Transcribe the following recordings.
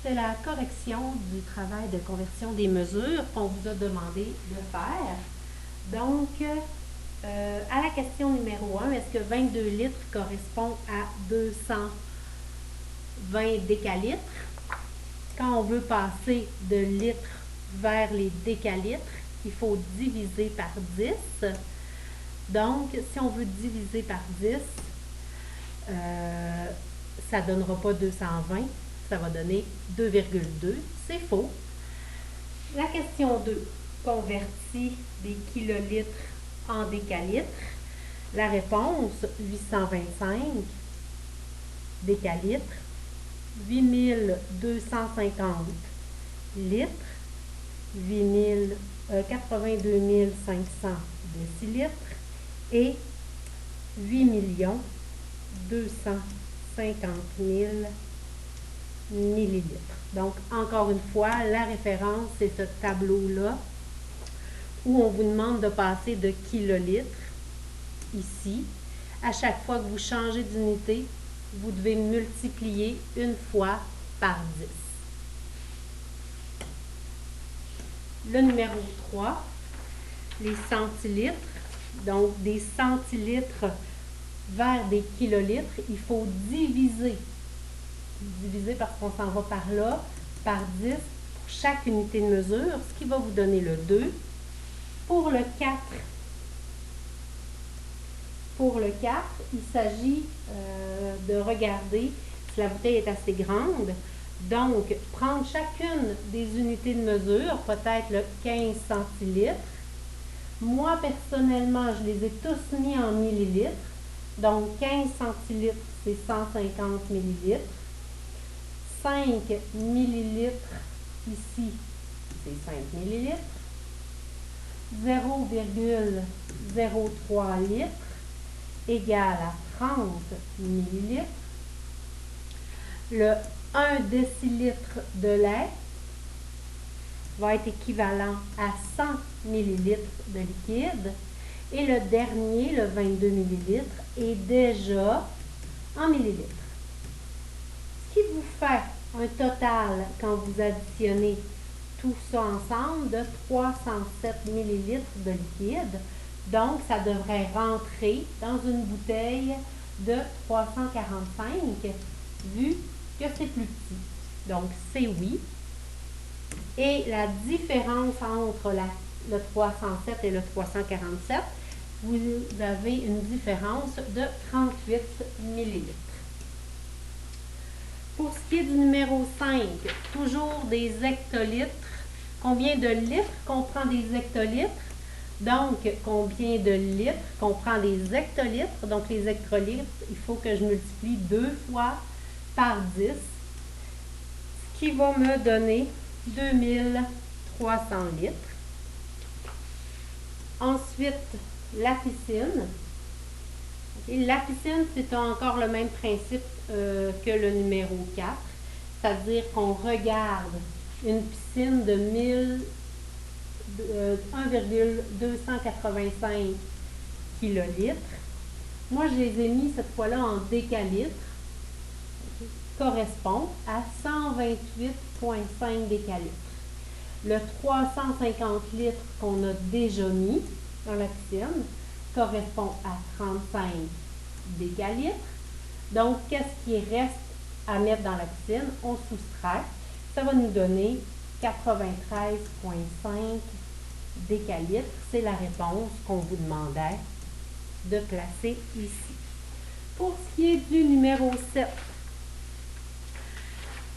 c'est la correction du travail de conversion des mesures qu'on vous a demandé de faire. Donc, à la question numéro 1, est-ce que 22 litres correspond à 220 décalitres? Quand on veut passer de litres vers les décalitres, il faut diviser par 10. Donc, si on veut diviser par 10, ça ne donnera pas 220, ça va donner 2,2. C'est faux. La question 2, convertit des kilolitres en décalitres. La réponse, 825 décalitres, 8250 litres, 82 500 décilitres et 8 250 000 millilitres. Donc, encore une fois, la référence, c'est ce tableau-là où on vous demande de passer de kilolitres, ici. À chaque fois que vous changez d'unité, vous devez multiplier une fois par 10. Le numéro 3, les centilitres. Donc, des centilitres vers des kilolitres, il faut diviser parce qu'on s'en va par là, par 10 pour chaque unité de mesure, ce qui va vous donner le 2. Pour le 4, il s'agit de regarder si la bouteille est assez grande. Donc, prendre chacune des unités de mesure, peut-être le 15 centilitres. Moi, personnellement, je les ai tous mis en millilitres. Donc, 15 centilitres, c'est 150 millilitres. 5 millilitres, ici, c'est 5 millilitres. 0,03 litres égale à 30 millilitres. Le 1 décilitre de lait va être équivalent à 100 millilitres de liquide. Et le dernier, le 22 millilitres, est déjà en millilitres. Ce qui vous fait un total, quand vous additionnez tout ça ensemble, de 307 millilitres de liquide. Donc, ça devrait rentrer dans une bouteille de 345, vu que c'est plus petit. Donc, c'est oui. Et la différence entre le 307 et le 347, vous avez une différence de 38 millilitres. Pour ce qui est du numéro 5, toujours des hectolitres. Combien de litres comprend des hectolitres? Donc, combien de litres comprend des hectolitres? Donc, les hectolitres, il faut que je multiplie 2 fois par 10, ce qui va me donner 2300 litres. Ensuite, la piscine. La piscine, c'est encore le même principe que le numéro 4, c'est-à-dire qu'on regarde une piscine de 1,285 kilolitres. Moi, je les ai mis cette fois-là en décalitres, correspond à 128,5 décalitres. Le 350 litres qu'on a déjà mis dans la piscine correspond à 35 décalitres. Donc, qu'est-ce qui reste à mettre dans la piscine? On soustrait. Ça va nous donner 93,5 décalitres. C'est la réponse qu'on vous demandait de placer ici. Pour ce qui est du numéro 7,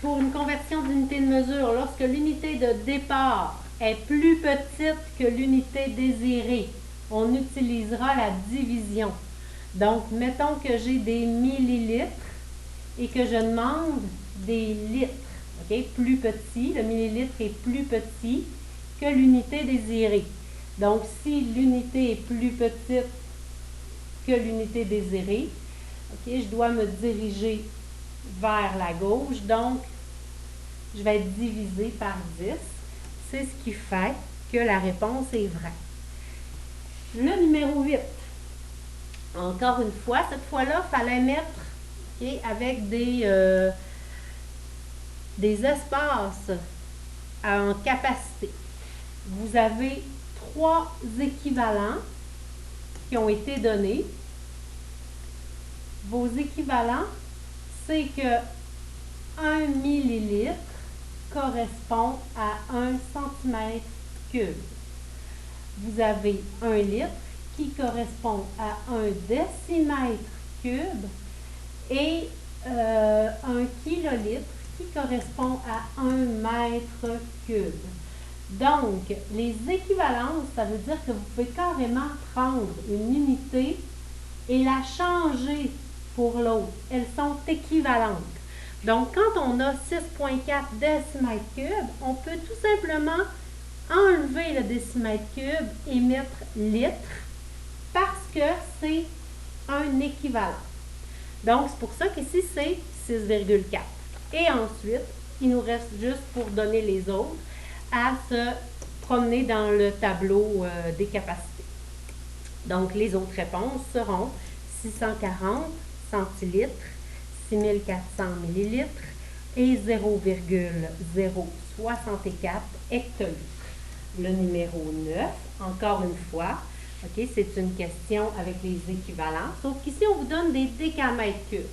pour une conversion d'unité de mesure, lorsque l'unité de départ est plus petite que l'unité désirée, on utilisera la division. Donc, mettons que j'ai des millilitres et que je demande des litres. Okay? Plus petit, le millilitre est plus petit que l'unité désirée. Donc, si l'unité est plus petite que l'unité désirée, okay, je dois me diriger vers la gauche. Donc, je vais diviser par 10. C'est ce qui fait que la réponse est vraie. Le numéro 8. Encore une fois, cette fois-là, il fallait mettre avec des des espaces en capacité. Vous avez 3 équivalents qui ont été donnés. Vos équivalents, c'est que 1 millilitre correspond à 1 centimètre cube. Vous avez 1 litre qui correspond à 1 décimètre cube et 1 kilolitre qui correspond à 1 mètre cube. Donc, les équivalences, ça veut dire que vous pouvez carrément prendre une unité et la changer pour l'autre. Elles sont équivalentes. Donc, quand on a 6,4 décimètres cubes, on peut tout simplement enlever le décimètre cube et mettre litre parce que c'est un équivalent. Donc, c'est pour ça qu'ici, c'est 6,4. Et ensuite, il nous reste juste pour donner les autres à se promener dans le tableau des capacités. Donc, les autres réponses seront 640 centilitres, 6400 millilitres et 0,064 hectolitres. Le numéro 9, encore une fois, okay, c'est une question avec les équivalents, sauf qu'ici, on vous donne des décamètres cubes.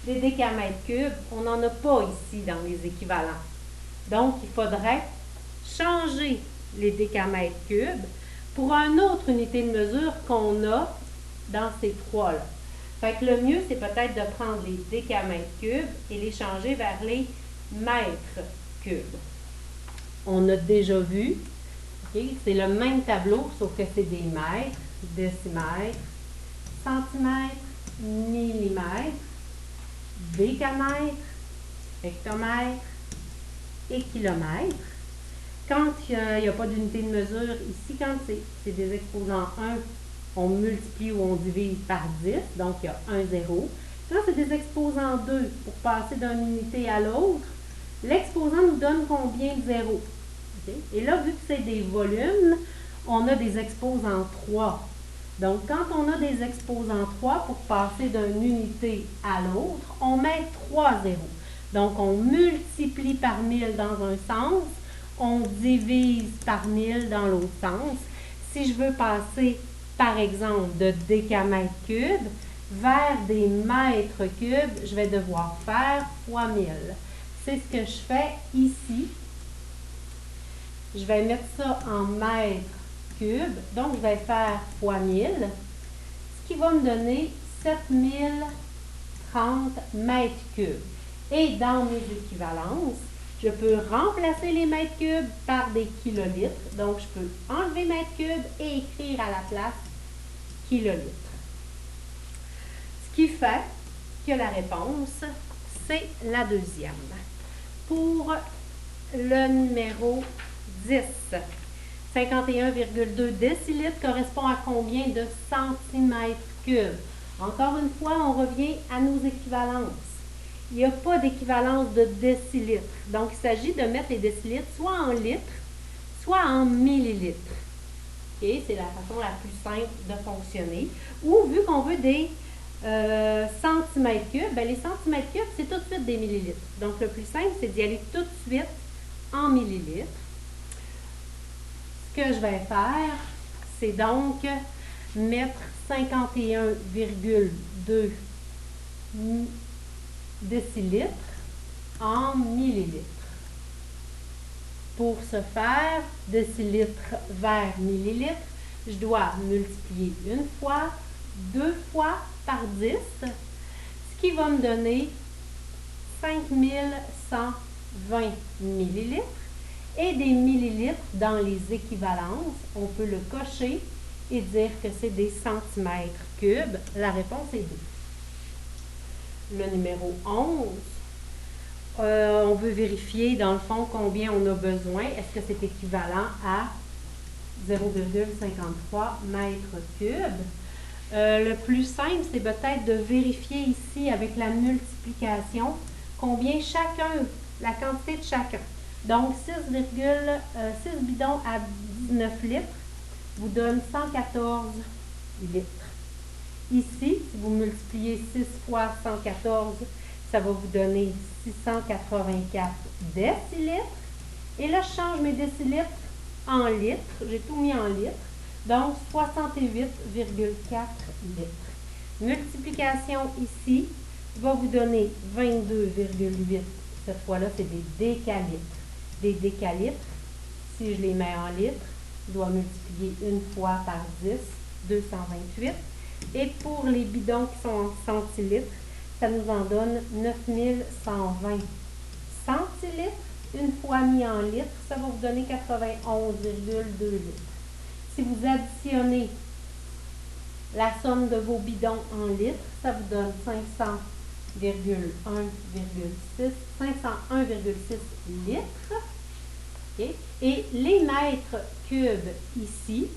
Des décamètres cubes, on n'en a pas ici dans les équivalents. Donc, il faudrait changer les décamètres cubes pour une autre unité de mesure qu'on a dans ces trois-là. Fait que le mieux, c'est peut-être de prendre les décamètres cubes et les changer vers les mètres cubes. On a déjà vu, okay, c'est le même tableau, sauf que c'est des mètres, décimètres, centimètres, millimètres, décamètres, hectomètres et kilomètres. Quand il n'y a pas d'unité de mesure, ici, quand c'est des exposants 1, on multiplie ou on divise par 10, donc il y a un zéro. Quand c'est des exposants 2, pour passer d'une unité à l'autre, l'exposant nous donne combien de zéros? Okay? Et là, vu que c'est des volumes, on a des exposants 3. Donc, quand on a des exposants 3, pour passer d'une unité à l'autre, on met 3 zéros. Donc, on multiplie par 1000 dans un sens, on divise par 1000 dans l'autre sens. Si je veux passer, par exemple, de décamètres cubes vers des mètres cubes, je vais devoir faire fois 1000. C'est ce que je fais ici. Je vais mettre ça en mètres cubes. Donc, je vais faire fois 1000, ce qui va me donner 7030 mètres cubes. Et dans mes équivalences, je peux remplacer les mètres cubes par des kilolitres. Donc, je peux enlever mètres cubes et écrire à la place kilolitres. Ce qui fait que la réponse, c'est la deuxième. Pour le numéro 10, 51,2 décilitres correspond à combien de centimètres cubes? Encore une fois, on revient à nos équivalences. Il n'y a pas d'équivalence de décilitres. Donc, il s'agit de mettre les décilitres soit en litres, soit en millilitres. Okay? C'est la façon la plus simple de fonctionner. Ou, vu qu'on veut des centimètres cubes, ben, les centimètres cubes, c'est tout de suite des millilitres. Donc, le plus simple, c'est d'y aller tout de suite en millilitres. Ce que je vais faire, c'est donc mettre 51,2 décilitres en millilitres. Pour ce faire, décilitres vers millilitres, je dois multiplier une fois, deux fois par 10, ce qui va me donner 5120 millilitres. Et des millilitres dans les équivalences, on peut le cocher et dire que c'est des centimètres cubes. La réponse est 2. Le numéro 11, on veut vérifier dans le fond combien on a besoin. Est-ce que c'est équivalent à 0,53 mètres cubes? Le plus simple, c'est peut-être de vérifier ici avec la multiplication combien chacun, la quantité de chacun. Donc, 6 bidons à 19 litres vous donne 114 litres. Ici, si vous multipliez 6 fois 114, ça va vous donner 684 décilitres. Et là, je change mes décilitres en litres. J'ai tout mis en litres. Donc, 68,4 litres. Multiplication ici va vous donner 22,8. Cette fois-là, c'est des décalitres. Des décalitres, si je les mets en litres, je dois multiplier une fois par 10, 228. Et pour les bidons qui sont en centilitres, ça nous en donne 9120 centilitres. Une fois mis en litres, ça va vous donner 91,2 litres. Si vous additionnez la somme de vos bidons en litres, ça vous donne 501,6 litres. Okay. Et les mètres cubes ici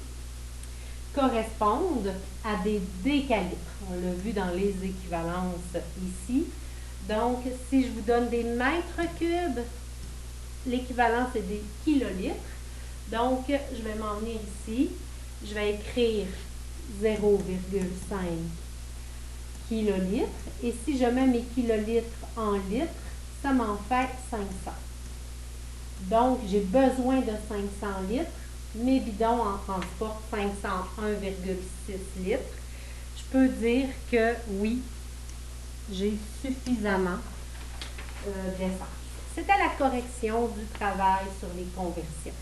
correspondent à des décalitres. On l'a vu dans les équivalences ici. Donc, si je vous donne des mètres cubes, l'équivalent, c'est des kilolitres. Donc, je vais m'en venir ici. Je vais écrire 0,5 kilolitres. Et si je mets mes kilolitres en litres, ça m'en fait 500. Donc, j'ai besoin de 500 litres. Mes bidons en transportent 501,6 litres. Je peux dire que oui, j'ai suffisamment d'essence. C'était la correction du travail sur les conversions.